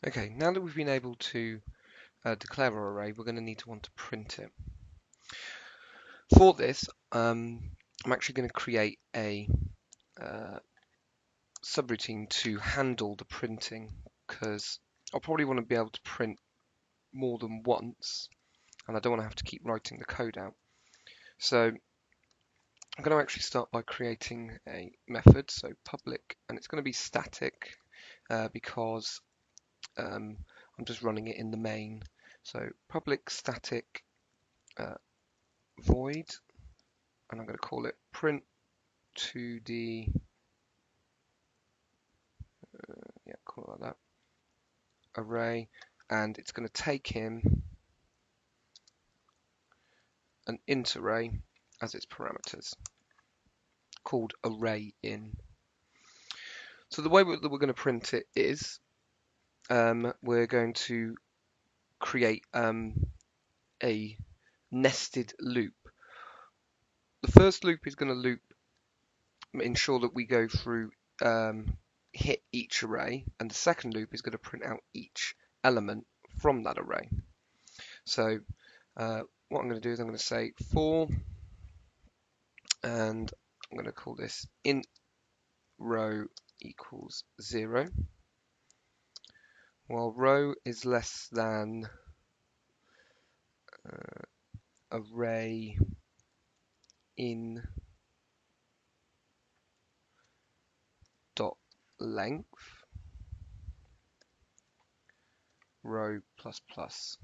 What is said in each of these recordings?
Okay, now that we've been able to declare our array, we're going to need to want to print it. For this, I'm actually going to create a subroutine to handle the printing because I'll probably want to be able to print more than once and I don't want to have to keep writing the code out. So I'm going to actually start by creating a method, so public, and it's going to be static because I'm just running it in the main. So public static void, and I'm going to call it print 2D, yeah, call it like that, array, and it's going to take in an int array as its parameters called array in. So the way that we're going to print it is we're going to create a nested loop. The first loop is going to ensure that we go through hit each array, and the second loop is going to print out each element from that array. So what I'm going to do is I'm going to say for, and I'm going to call this int row equals 0, while row is less than array in dot length row plus plus.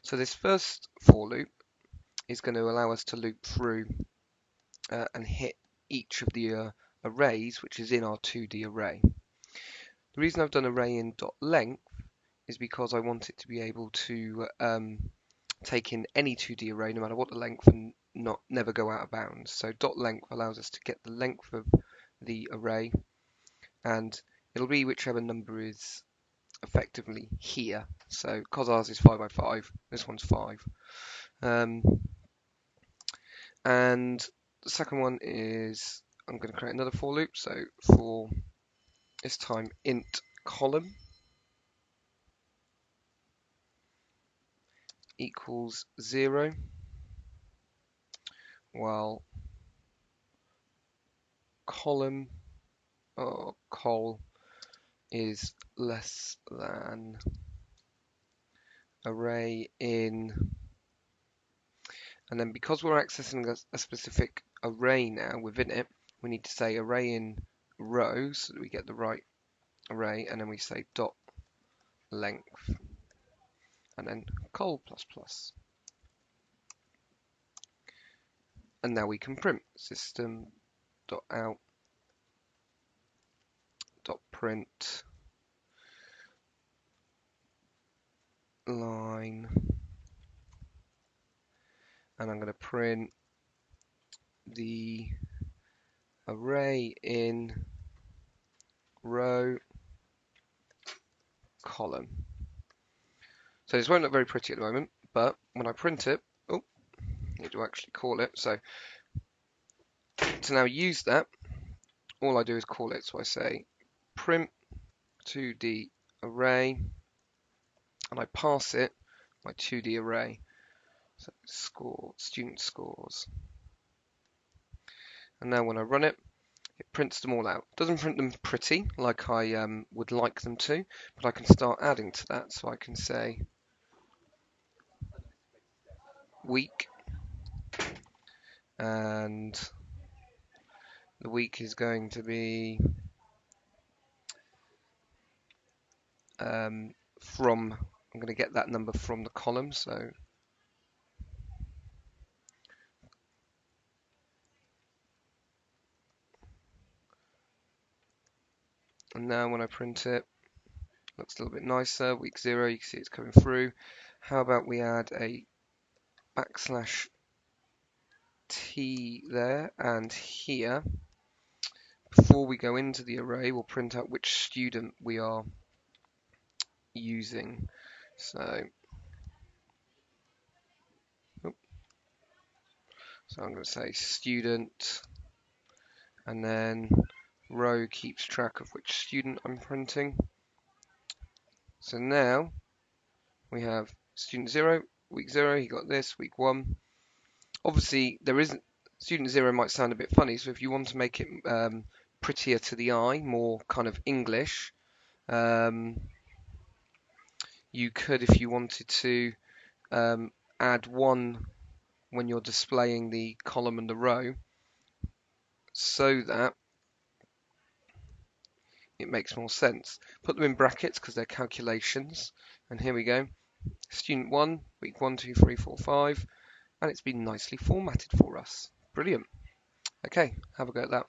So this first for loop is going to allow us to loop through and hit each of the arrays which is in our 2D array. The reason I've done array in dot length is because I want it to be able to take in any 2D array no matter what the length and never go out of bounds. So dot length allows us to get the length of the array, and it'll be whichever number is effectively here. So because ours is 5 by 5, this one's 5. And the second one is I'm going to create another for loop. So for this time int column equals 0, while column or col is less than array in, and then because we're accessing a specific array now within it, we need to say array in row so that we get the right array, and then we say dot length and then col plus plus. And now we can print system dot out dot print line, and I'm going to print the array in row column. So this won't look very pretty at the moment, but when I print it, oh, I need to actually call it. So to now use that, all I do is call it. So I say print 2D array, and I pass it my 2D array. So student scores. And now when I run it, it prints them all out. It doesn't print them pretty like I would like them to, but I can start adding to that. So I can say week, and the week is going to be I'm going to get that number from the column. So and now when I print it, looks a little bit nicer. Week 0, you can see it's coming through. How about we add a backslash t there, and here, before we go into the array, we'll print out which student we are using. So, so I'm going to say student, and then row keeps track of which student I'm printing. So now we have student 0, week 0, he got this, week 1. Obviously, there isn't, student 0 might sound a bit funny, so if you want to make it prettier to the eye, more kind of English, you could, if you wanted to, add 1 when you're displaying the column and the row, so that it makes more sense. Put them in brackets because they're calculations. And here we go. Student 1, week 1, 2, 3, 4, 5. And it's been nicely formatted for us. Brilliant. Okay, have a go at that.